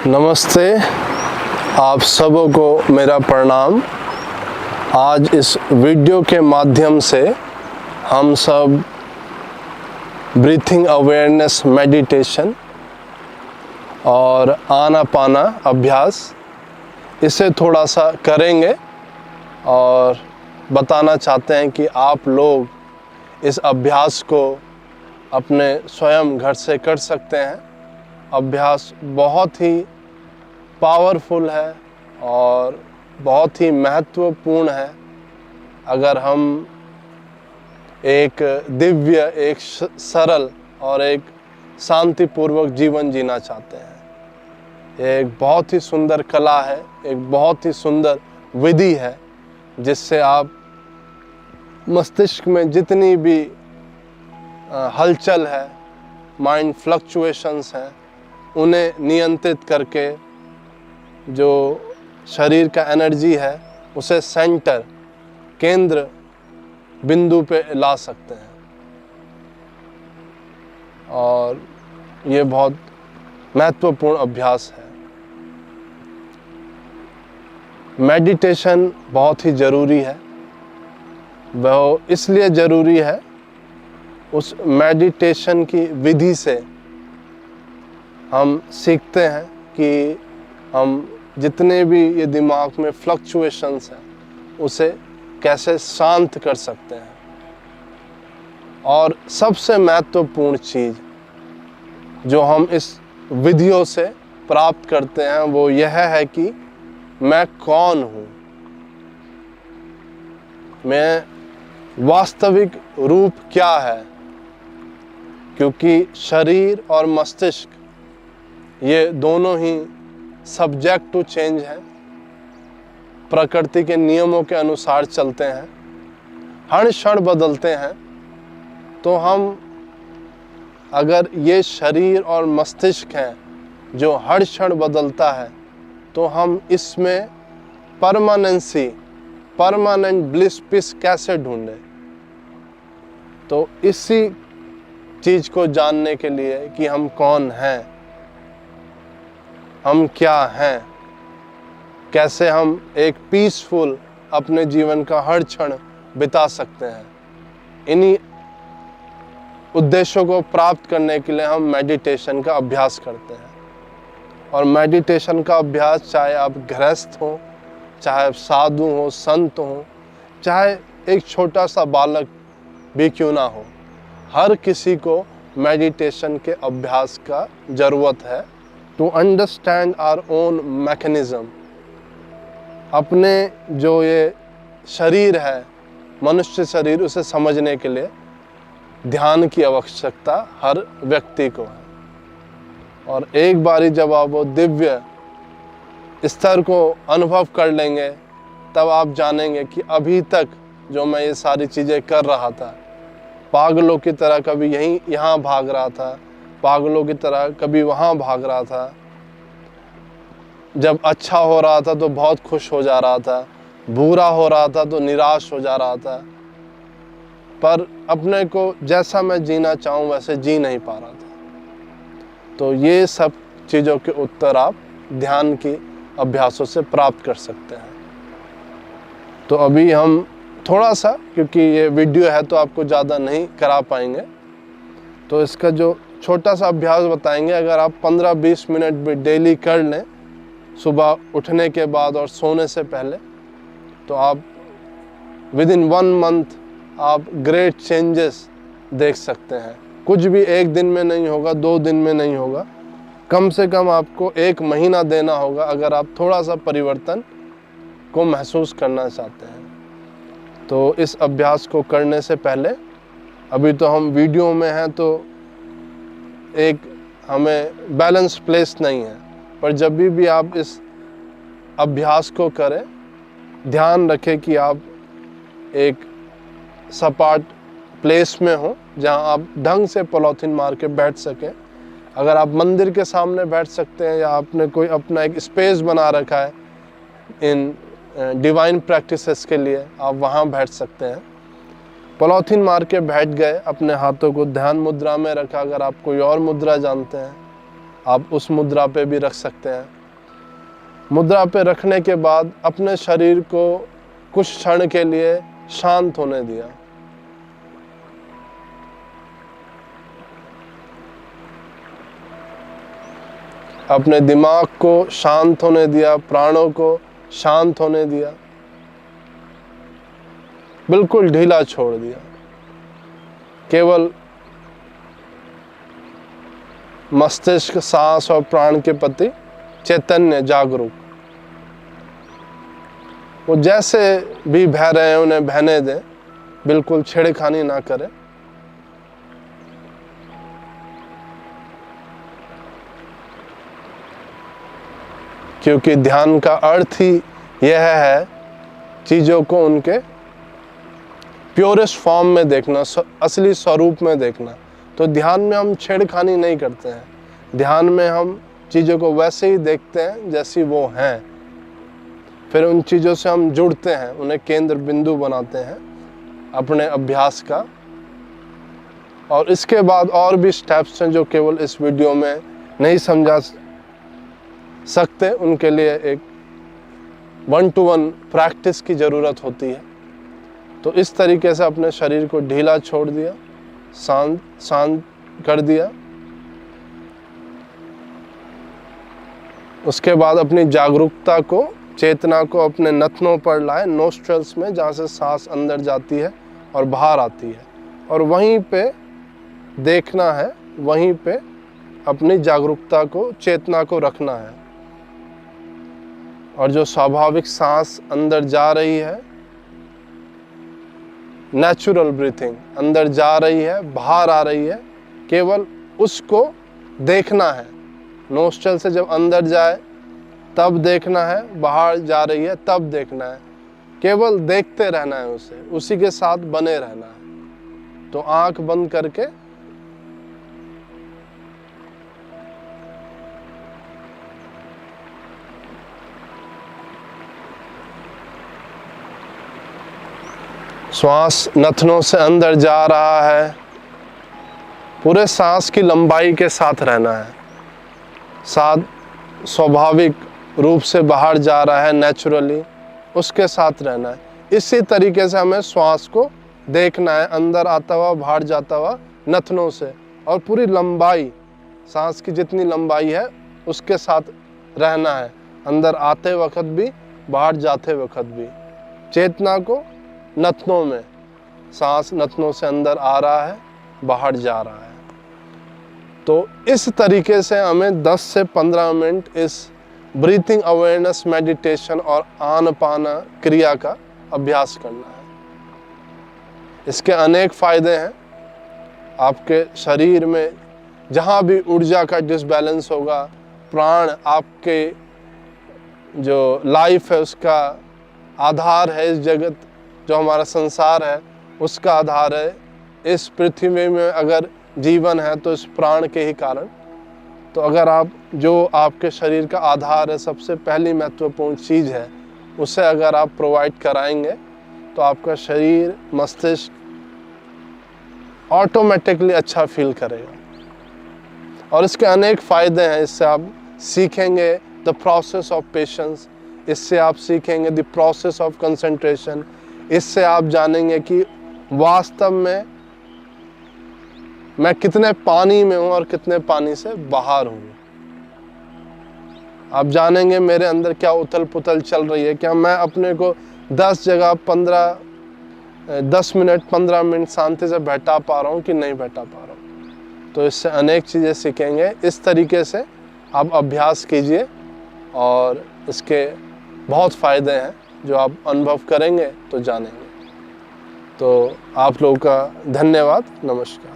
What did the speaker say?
नमस्ते, आप सबों को मेरा प्रणाम। आज इस वीडियो के माध्यम से हम सब ब्रीथिंग अवेयरनेस मेडिटेशन और आनापाना अभ्यास इसे थोड़ा सा करेंगे और बताना चाहते हैं कि आप लोग इस अभ्यास को अपने स्वयं घर से कर सकते हैं। अभ्यास बहुत ही पावरफुल है और बहुत ही महत्वपूर्ण है अगर हम एक दिव्य, एक सरल और एक शांतिपूर्वक जीवन जीना चाहते हैं। ये एक बहुत ही सुंदर कला है, एक बहुत ही सुंदर विधि है जिससे आप मस्तिष्क में जितनी भी हलचल है, माइंड फ्लक्चुएशंस हैं, उन्हें नियंत्रित करके जो शरीर का एनर्जी है उसे सेंटर, केंद्र बिंदु पे ला सकते हैं। और ये बहुत महत्वपूर्ण अभ्यास है। मेडिटेशन बहुत ही ज़रूरी है। वह इसलिए ज़रूरी है, उस मेडिटेशन की विधि से हम सीखते हैं कि हम जितने भी ये दिमाग में फ्लक्चुएशंस हैं उसे कैसे शांत कर सकते हैं। और सबसे महत्वपूर्ण चीज़ जो हम इस विधियों से प्राप्त करते हैं वो यह है कि मैं कौन हूँ, मैं वास्तविक रूप क्या है। क्योंकि शरीर और मस्तिष्क ये दोनों ही सब्जेक्ट टू चेंज है, प्रकृति के नियमों के अनुसार चलते हैं, हर क्षण बदलते हैं। तो हम अगर ये शरीर और मस्तिष्क हैं जो हर क्षण बदलता है, तो हम इसमें परमानेंसी, परमानेंट ब्लिस, पीस कैसे ढूंढें। तो इसी चीज़ को जानने के लिए कि हम कौन हैं, हम क्या हैं, कैसे हम एक पीसफुल अपने जीवन का हर क्षण बिता सकते हैं, इन्हीं उद्देश्यों को प्राप्त करने के लिए हम मेडिटेशन का अभ्यास करते हैं। और मेडिटेशन का अभ्यास चाहे आप गृहस्थ हो, चाहे आप साधु हो, संत हो, चाहे एक छोटा सा बालक भी क्यों ना हो, हर किसी को मेडिटेशन के अभ्यास का ज़रूरत है to understand our own mechanism. अपने जो ये शरीर है, मनुष्य शरीर, उसे समझने के लिए ध्यान की आवश्यकता हर व्यक्ति को है। और एक बारी जब आप वो दिव्य स्तर को अनुभव कर लेंगे, तब आप जानेंगे कि अभी तक जो मैं ये सारी चीज़ें कर रहा था, पागलों की तरह कभी यहाँ भाग रहा था, पागलों की तरह कभी वहाँ भाग रहा था, जब अच्छा हो रहा था तो बहुत खुश हो जा रहा था, बुरा हो रहा था तो निराश हो जा रहा था, पर अपने को जैसा मैं जीना चाहूँ वैसे जी नहीं पा रहा था। तो ये सब चीज़ों के उत्तर आप ध्यान की अभ्यासों से प्राप्त कर सकते हैं। तो अभी हम थोड़ा सा, क्योंकि ये वीडियो है तो आपको ज़्यादा नहीं करा पाएंगे, तो इसका जो छोटा सा अभ्यास बताएंगे। अगर आप 15-20 मिनट भी डेली कर लें, सुबह उठने के बाद और सोने से पहले, तो आप विदिन 1 मंथ आप ग्रेट चेंजेस देख सकते हैं। कुछ भी एक दिन में नहीं होगा, 2 दिन में नहीं होगा, कम से कम आपको 1 महीना देना होगा अगर आप थोड़ा सा परिवर्तन को महसूस करना चाहते हैं। तो इस अभ्यास को करने से पहले, अभी तो हम वीडियो में हैं तो एक हमें बैलेंस प्लेस नहीं है, पर जब भी आप इस अभ्यास को करें, ध्यान रखें कि आप एक सपाट प्लेस में हो जहां आप ढंग से पॉलीथीन मार के बैठ सकें। अगर आप मंदिर के सामने बैठ सकते हैं या आपने कोई अपना एक स्पेस बना रखा है इन डिवाइन प्रैक्टिसेस के लिए, आप वहाँ बैठ सकते हैं। पॉलीथीन मार के बैठ गए, अपने हाथों को ध्यान मुद्रा में रखा। अगर आप कोई और मुद्रा जानते हैं आप उस मुद्रा पे भी रख सकते हैं। मुद्रा पे रखने के बाद अपने शरीर को कुछ क्षण के लिए शांत होने दिया। अपने दिमाग को शांत होने दिया, प्राणों को शांत होने दिया, बिल्कुल ढीला छोड़ दिया। केवल मस्तिष्क, सांस और प्राण के प्रति चैतन्य, जागरूक। वो जैसे भी बह रहे हैं उन्हें बहने दें, बिल्कुल छेड़खानी ना करें। क्योंकि ध्यान का अर्थ ही यह है चीज़ों को उनके प्योरेस्ट फॉर्म में देखना, असली स्वरूप में देखना। तो ध्यान में हम छेड़खानी नहीं करते हैं, ध्यान में हम चीज़ों को वैसे ही देखते हैं जैसी वो हैं। फिर उन चीज़ों से हम जुड़ते हैं, उन्हें केंद्र बिंदु बनाते हैं अपने अभ्यास का। और इसके बाद और भी स्टेप्स हैं जो केवल इस वीडियो में नहीं समझा सकते, उनके लिए एक 1-to-1 प्रैक्टिस की ज़रूरत होती है। तो इस तरीके से अपने शरीर को ढीला छोड़ दिया, शांत कर दिया। उसके बाद अपनी जागरूकता को, चेतना को अपने नथनों पर लाए, नोस्ट्रल्स में, जहाँ से सांस अंदर जाती है और बाहर आती है, और वहीं पे देखना है, वहीं पे अपनी जागरूकता को, चेतना को रखना है। और जो स्वाभाविक सांस अंदर जा रही है, नेचुरल ब्रीथिंग अंदर जा रही है, बाहर आ रही है, केवल उसको देखना है। नोस्ट्रल से जब अंदर जाए तब देखना है, बाहर जा रही है तब देखना है। केवल देखते रहना है उसे, उसी के साथ बने रहना है। तो आंख बंद करके श्वास नथनों से अंदर जा रहा है, पूरे सांस की लंबाई के साथ रहना है। साथ स्वाभाविक रूप से बाहर जा रहा है, नेचुरली, उसके साथ रहना है। इसी तरीके से हमें श्वास को देखना है, अंदर आता हुआ, बाहर जाता हुआ, नथनों से, और पूरी लंबाई, सांस की जितनी लंबाई है उसके साथ रहना है, अंदर आते वक्त भी, बाहर जाते वक्त भी। चेतना को नथनों में, सांस नथनों से अंदर आ रहा है, बाहर जा रहा है। तो इस तरीके से हमें 10 से 15 मिनट इस ब्रीथिंग अवेयरनेस मेडिटेशन और आनापाना क्रिया का अभ्यास करना है। इसके अनेक फायदे हैं। आपके शरीर में जहाँ भी ऊर्जा का डिसबैलेंस होगा, प्राण आपके जो लाइफ है उसका आधार है, इस जगत जो हमारा संसार है उसका आधार है। इस पृथ्वी में अगर जीवन है तो इस प्राण के ही कारण। तो अगर आप, जो आपके शरीर का आधार है, सबसे पहली महत्वपूर्ण चीज़ है, उसे अगर आप प्रोवाइड कराएंगे तो आपका शरीर, मस्तिष्क ऑटोमेटिकली अच्छा फील करेगा। और इसके अनेक फ़ायदे हैं। इससे आप सीखेंगे द प्रोसेस ऑफ पेशेंस, इससे आप सीखेंगे द प्रोसेस ऑफ कंसंट्रेशन, इससे आप जानेंगे कि वास्तव में मैं कितने पानी में हूँ और कितने पानी से बाहर हूँ। आप जानेंगे मेरे अंदर क्या उथल पुथल चल रही है, क्या मैं अपने को 10 जगह 10 मिनट 15 मिनट शांति से बैठा पा रहा हूँ कि नहीं बैठा पा रहा हूँ। तो इससे अनेक चीज़ें सीखेंगे। इस तरीके से आप अभ्यास कीजिए और इसके बहुत फ़ायदे हैं जो आप अनुभव करेंगे तो जानेंगे। तो आप लोगों का धन्यवाद। नमस्कार।